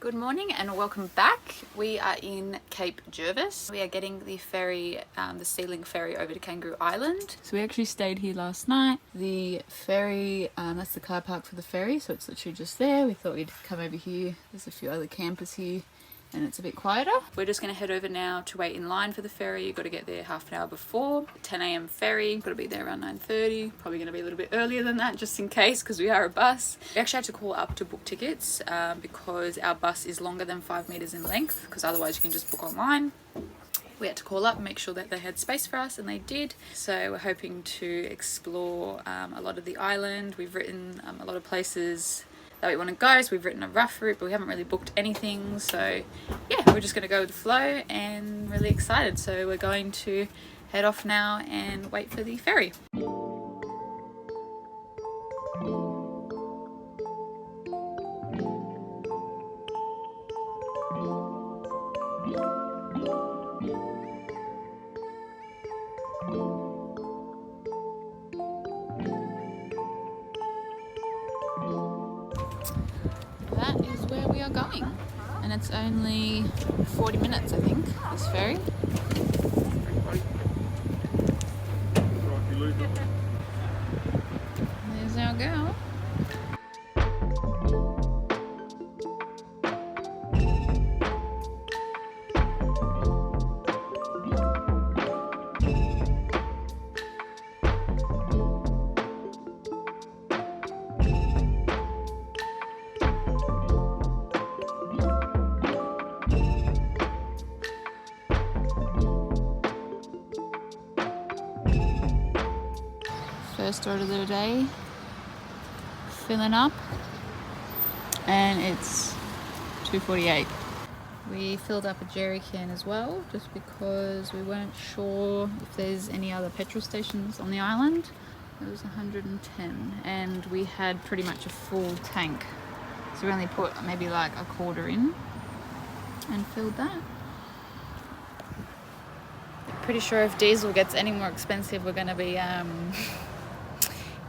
Good morning and welcome back. We are in Cape Jervis. We are getting the ferry, the Sea Link ferry over to Kangaroo Island. So we actually stayed here last night. The ferry, that's the car park for the ferry, so it's literally just there. We thought we'd come over here. There's a few other campers here and it's a bit quieter. We're just going to head over now to wait in line for the ferry. You've got to get there half an hour before. 10 a.m. ferry. Got to be there around 9:30. Probably going to be a little bit earlier than that just in case because we are a bus. We actually had to call up to book tickets because our bus is longer than 5 meters in length, because otherwise you can just book online. We had to call up and make sure that they had space for us, and they did. So we're hoping to explore a lot of the island. We've written a lot of places that we want to go, so we've written a rough route, but we haven't really booked anything. So yeah, we're just going to go with the flow and really excited. So we're going to head off now and wait for the ferry. That is where we are going, and it's only 40 minutes, I think, this ferry. There's our girl. First order of the day, filling up, and it's 2:48. We filled up a jerry can as well, just because we weren't sure if there's any other petrol stations on the island. It was 110, and we had pretty much a full tank, so we only put maybe like a quarter in and filled that. Pretty sure if diesel gets any more expensive, we're going to be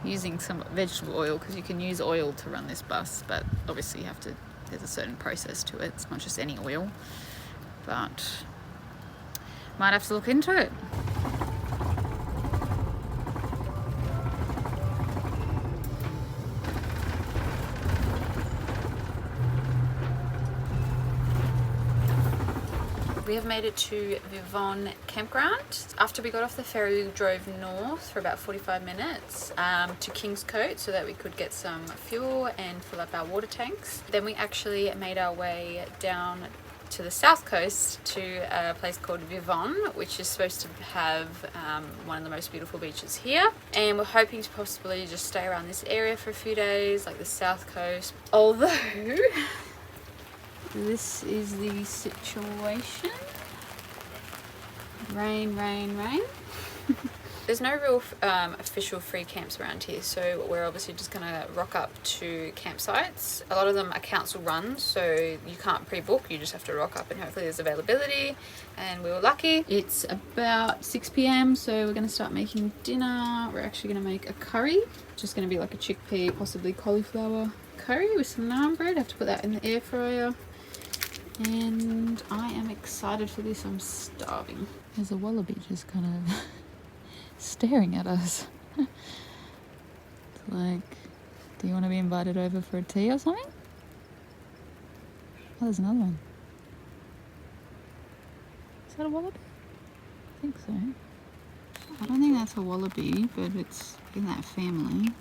using some vegetable oil, because you can use oil to run this bus, but obviously you have to, there's a certain process to it. It's not just any oil, but might have to look into it. We have made it to Vivon campground. After we got off the ferry, we drove north for about 45 minutes to Kingscote so that we could get some fuel and fill up our water tanks. Then we actually made our way down to the south coast to a place called Vivon, which is supposed to have one of the most beautiful beaches here. And we're hoping to possibly just stay around this area for a few days, like the south coast. Although this is the situation. Rain, rain, rain. There's no real official free camps around here, so we're obviously just gonna rock up to campsites. A lot of them are council run, so you can't pre-book, you just have to rock up and hopefully there's availability, and we were lucky. It's about 6 p.m, so we're gonna start making dinner. We're actually gonna make a curry. It's just gonna be like a chickpea, possibly cauliflower curry with some naan bread. I have to put that in the air fryer. And I am excited for this. I'm starving. There's a wallaby just kind of staring at us. It's like, do you want to be invited over for a tea or something? Oh, there's another one. Is that a wallaby? I think so. I don't think that's a wallaby, but it's in that family.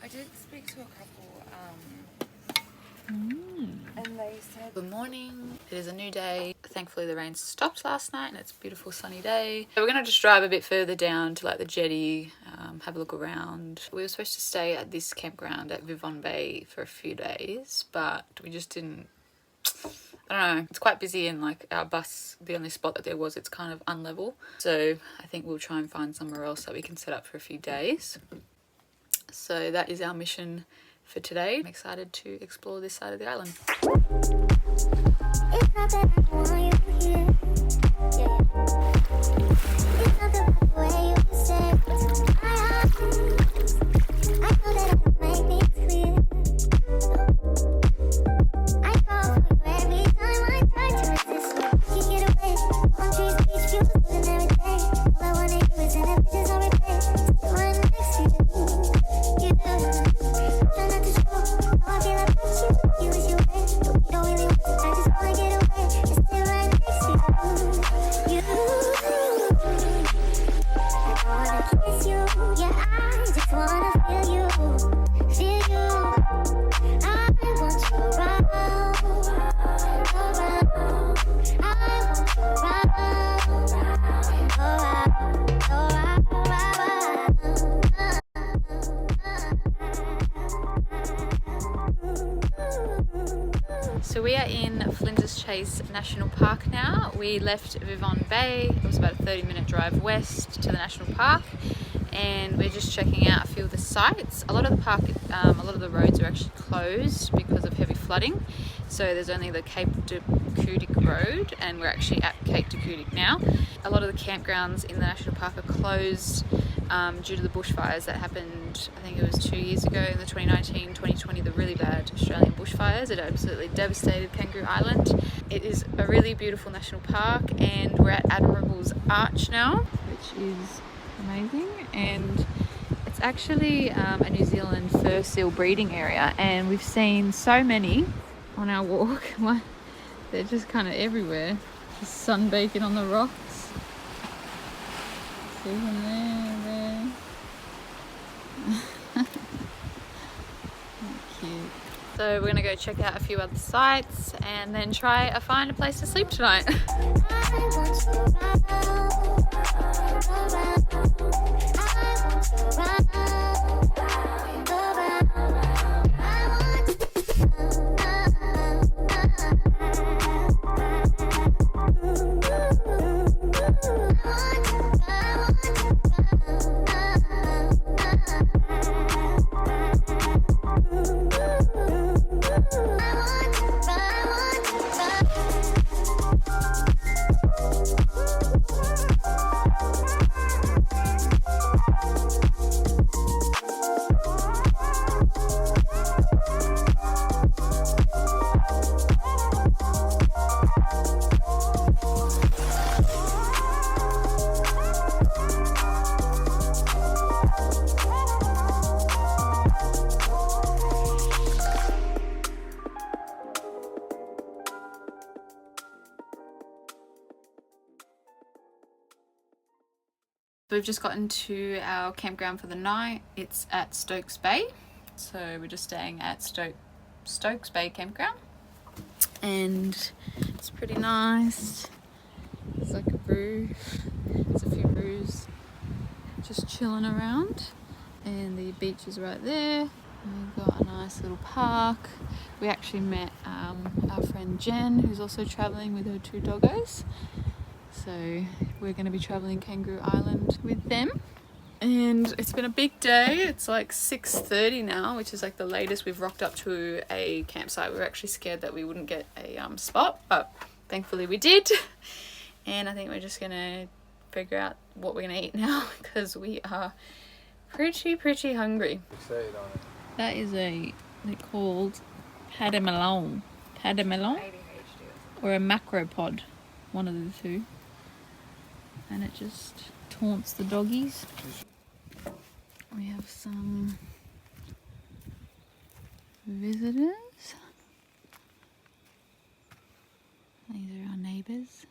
I did speak to a couple and they said, good morning, it is a new day. Thankfully the rain stopped last night and it's a beautiful sunny day. So we're going to just drive a bit further down to like the jetty, have a look around. We were supposed to stay at this campground at Vivon Bay for a few days, but we just didn't, I don't know, it's quite busy, and like our bus, the only spot that there was, it's kind of unlevel. So I think we'll try and find somewhere else that we can set up for a few days. So that is our mission for today. I'm excited to explore this side of the island. It's not that I want you here. It's not the way you say it to my eyes. I know that I can make things clear. I So we are in Flinders Chase National Park now. We left Vivon Bay. It was about a 30-minute drive west to the national park, and we're just checking out a few of the sites. A lot of the park, a lot of the roads are actually closed because of heavy flooding. So there's only the Cape de Kudik road, and we're actually at Cape de Kudik now. A lot of the campgrounds in the national park are closed due to the bushfires that happened, I think it was 2 years ago in the 2019-2020, the really bad Australian bushfires. It absolutely devastated Kangaroo Island. It is a really beautiful national park, and we're at Admiral's Arch now, which is amazing. And it's actually a New Zealand fur seal breeding area, and we've seen so many on our walk. They're just kind of everywhere, just sunbaking on the rocks. See them there. Cute. So we're gonna go check out a few other sites and then try to find a place to sleep tonight. We've just gotten to our campground for the night. It's at Stokes Bay, so we're just staying at Stokes Bay campground, and it's pretty nice. It's like a roof, there's a few roos just chilling around, and the beach is right there. And we've got a nice little park. We actually met our friend Jen, who's also traveling with her 2 doggos. So we're going to be traveling Kangaroo Island with them. And it's been a big day. It's like 6:30 now, which is like the latest we've rocked up to a campsite. We were actually scared that we wouldn't get a spot, but thankfully we did. And I think we're just going to figure out what we're going to eat now, because we are pretty hungry. That is they're called padamelon. Padamelon? Or a macropod. One of the two. And it just taunts the doggies. We have some visitors. These are our neighbours.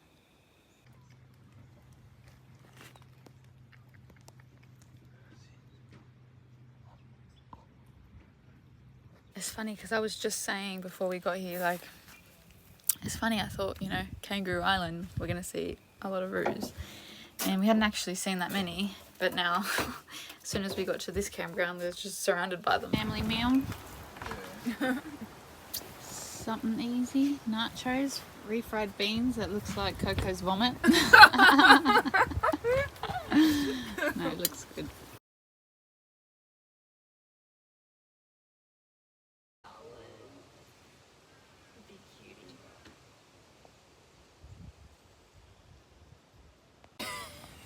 It's funny because I was just saying before we got here, like, it's funny, I thought, you know, Kangaroo Island, we're going to see a lot of roos. And we hadn't actually seen that many, but now, as soon as we got to this campground, they're just surrounded by them. Family meal. Something easy. Nachos, refried beans that looks like Coco's vomit. No, it looks good.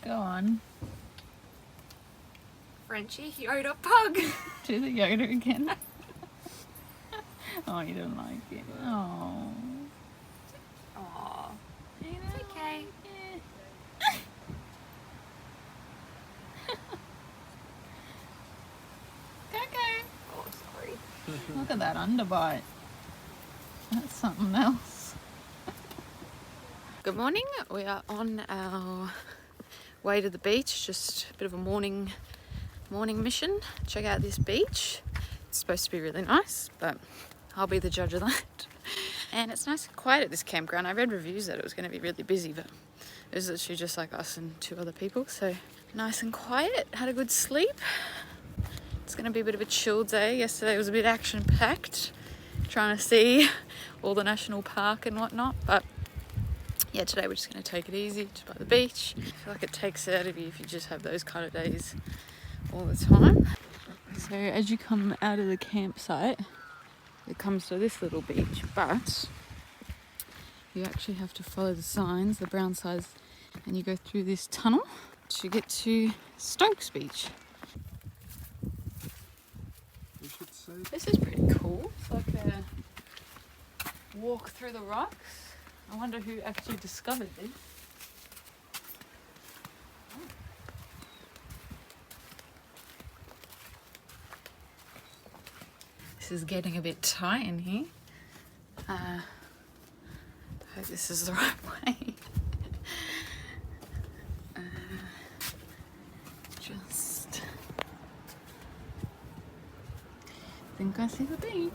Go on. Frenchie, Yoda pug. Do the Yoda again. Oh, you don't like it. Oh. Aww. It's okay. Coco. Oh, sorry. Look at that underbite. That's something else. Good morning. We are on our way to the beach. Just a bit of a morning mission. Check out this beach. It's supposed to be really nice, but I'll be the judge of that. And it's nice and quiet at this campground. I read reviews that it was going to be really busy, but it was literally just like us and 2 other people. So nice and quiet. Had a good sleep. It's going to be a bit of a chill day. Yesterday was a bit action-packed. trying to see all the national park and whatnot. But yeah, today we're just going to take it easy, just by the beach. I feel like it takes it out of you if you just have those kind of days all the time. So as you come out of the campsite, it comes to this little beach, but you actually have to follow the signs, the brown signs, and you go through this tunnel to get to Stokes Beach. This is pretty cool. It's like a walk through the rocks. I wonder who actually discovered this. This is getting a bit tight in here. I hope this is the right way. Just think I see the beach.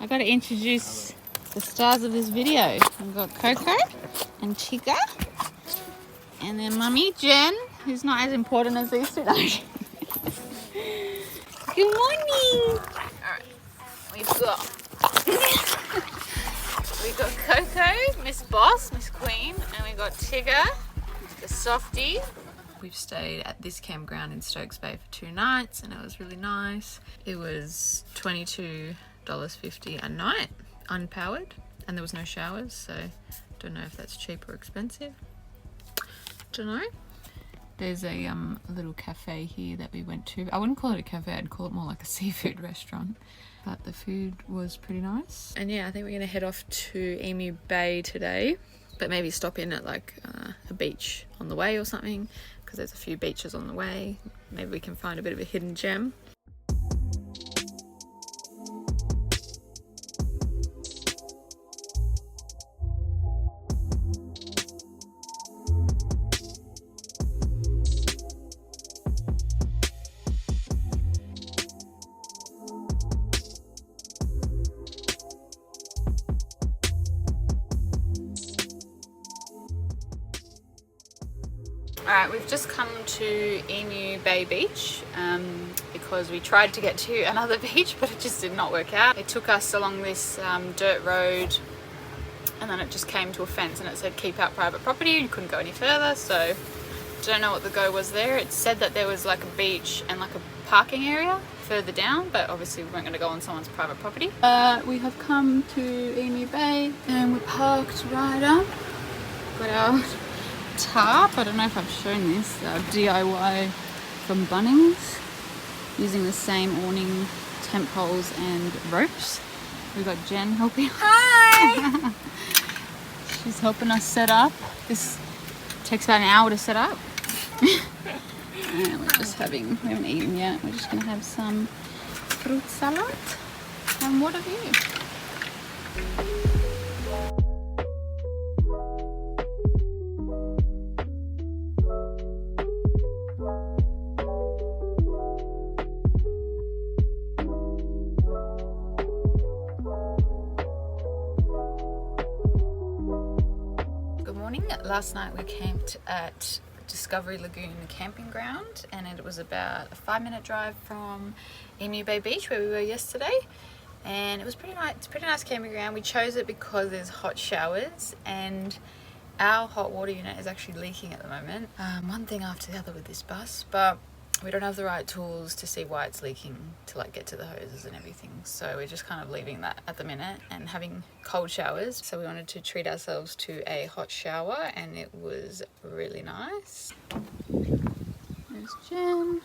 I got to introduce the stars of this video. We've got Coco and Tigger, and then Mummy Jen, who's not as important as these two. Good morning. All right, we've got Coco, Miss Boss, Miss Queen, and we got Tigger, the softie. We've stayed at this campground in Stokes Bay for 2 nights, and it was really nice. It was $22.50 a night, unpowered, and there was no showers, so don't know if that's cheap or expensive. Don't know. There's a little cafe here that we went to. I wouldn't call it a cafe, I'd call it more like a seafood restaurant, but the food was pretty nice. And yeah, I think we're gonna head off to Emu Bay today, but maybe stop in at like a beach on the way or something, because there's a few beaches on the way. Maybe we can find a bit of a hidden gem. Alright, we've just come to Emu Bay Beach because we tried to get to another beach, but it just did not work out. It took us along this dirt road, and then it just came to a fence and it said keep out private property, and you couldn't go any further, so don't know what the go was there. It said that there was like a beach and like a parking area further down, but obviously we weren't going to go on someone's private property. We have come to Emu Bay and we're parked right up. Got our tarp, I don't know if I've shown this, DIY from Bunnings, using the same awning, tent poles and ropes. We've got Jen helping. Hi! She's helping us set up. This takes about an hour to set up. And we're just having, we haven't eaten yet, we're just going to have some fruit salad. And what have you? Last night we camped at Discovery Lagoon camping ground, and it was about a 5-minute drive from Emu Bay Beach where we were yesterday, and it was pretty nice. It's a pretty nice camping ground. We chose it because there's hot showers, and our hot water unit is actually leaking at the moment. One thing after the other with this bus, but we don't have the right tools to see why it's leaking to like get to the hoses and everything, so we're just kind of leaving that at the minute and having cold showers. So we wanted to treat ourselves to a hot shower, and it was really nice. There's Jen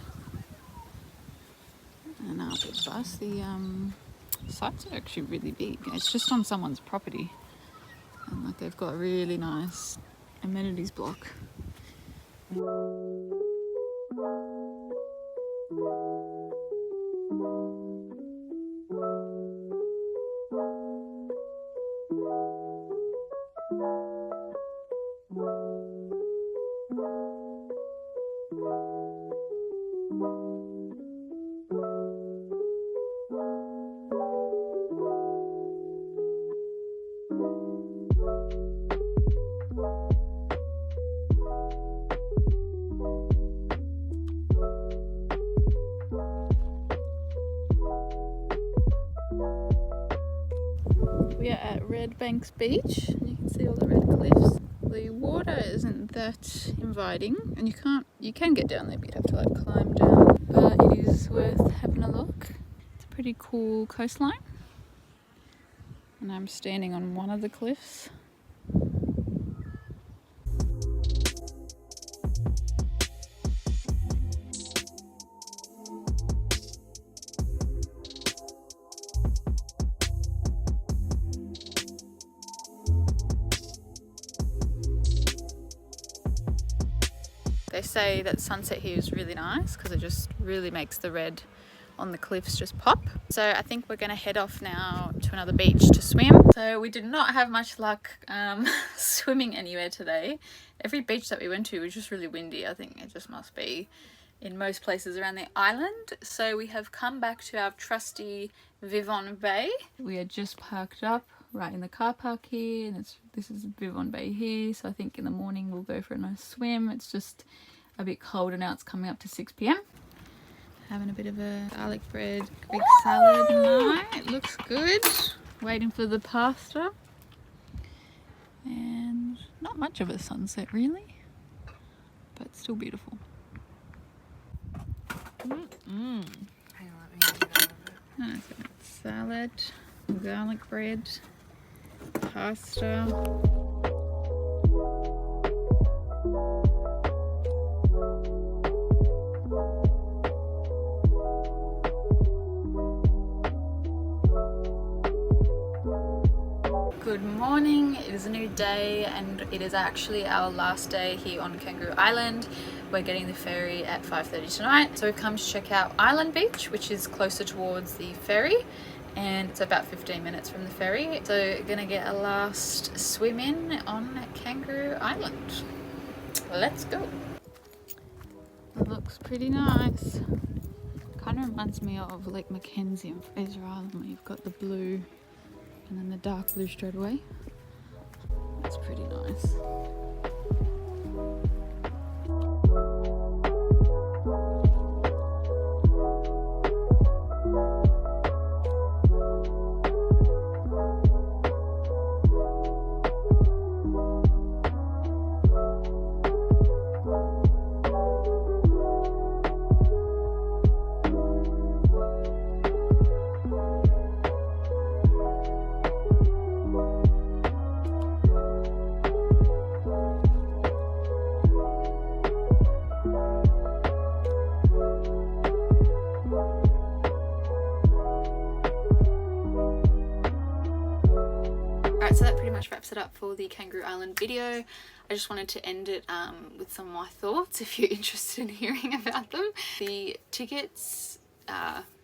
and our big bus. The sites are actually really big. It's just on someone's property, and like they've got a really nice amenities block. Good Red Banks Beach. You can see all the red cliffs. The water isn't that inviting, and you can get down there, but you'd have to like climb down. But it is worth having a look. It's a pretty cool coastline, and I'm standing on one of the cliffs. They say that sunset here is really nice because it just really makes the red on the cliffs just pop. So I think we're going to head off now to another beach to swim. So we did not have much luck swimming anywhere today. Every beach that we went to was just really windy. I think it just must be in most places around the island. So we have come back to our trusty Vivon Bay. We are just parked up right in the car park here, and this is Vivon Bay here. So I think in the morning we'll go for a nice swim. It's just a bit colder now. It's coming up to 6 p.m. Having a bit of a garlic bread Greek salad night. It looks good. Waiting for the pasta. And not much of a sunset really, but still beautiful. Hang on, let me get a little bit. Salad, garlic bread, pasta. Good morning, it is a new day and it is actually our last day here on Kangaroo Island. We're getting the ferry at 5:30 tonight. So we've come to check out Island Beach, which is closer towards the ferry, and it's about 15 minutes from the ferry. So we're gonna get a last swim in on Kangaroo Island. Let's go. It looks pretty nice. Kind of reminds me of Lake Mackenzie and Fraser Island, where you've got the blue and then the dark blue straight away. It's pretty nice. So that pretty much wraps it up for the Kangaroo Island video. I just wanted to end it with some of my thoughts if you're interested in hearing about them. The tickets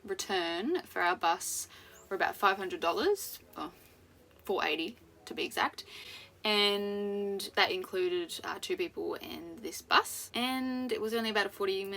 return for our bus were about $500, or $480 to be exact, and that included 2 people and this bus, and it was only about a 45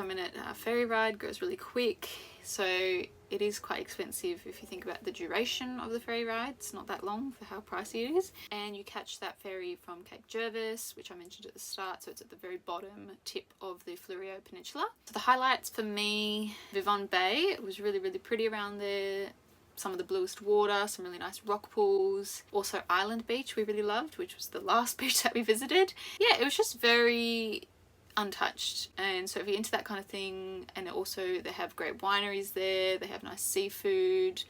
minute ferry ride. Goes really quick, so it is quite expensive if you think about the duration of the ferry ride. It's not that long for how pricey it is. And you catch that ferry from Cape Jervis, which I mentioned at the start, so it's at the very bottom tip of the Fleurieu Peninsula. So the highlights for me, Vivon Bay, it was really, really pretty around there. Some of the bluest water, some really nice rock pools. Also Island Beach we really loved, which was the last beach that we visited. Yeah, it was just very untouched, and so if you're into that kind of thing, and also they have great wineries there, they have nice seafood,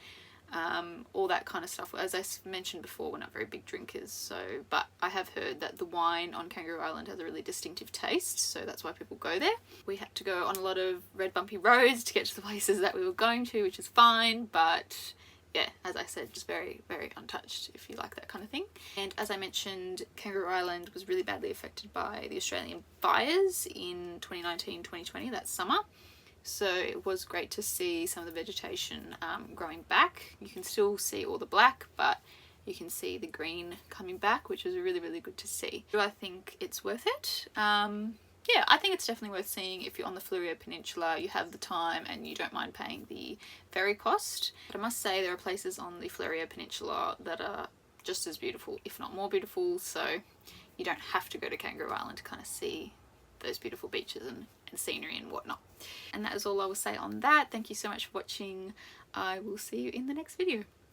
all that kind of stuff. As I mentioned before, we're not very big drinkers, so, but I have heard that the wine on Kangaroo Island has a really distinctive taste, so that's why people go there. We had to go on a lot of red bumpy roads to get to the places that we were going to, which is fine, but yeah, as I said, just very, very untouched if you like that kind of thing. And as I mentioned, Kangaroo Island was really badly affected by the Australian fires in 2019-2020, that summer. So it was great to see some of the vegetation growing back. You can still see all the black, but you can see the green coming back, which is really, really good to see. Do I think it's worth it? Yeah, I think it's definitely worth seeing if you're on the Fleurieu Peninsula, you have the time and you don't mind paying the ferry cost. But I must say there are places on the Fleurieu Peninsula that are just as beautiful, if not more beautiful, so you don't have to go to Kangaroo Island to kind of see those beautiful beaches and scenery and whatnot. And that is all I will say on that. Thank you so much for watching. I will see you in the next video.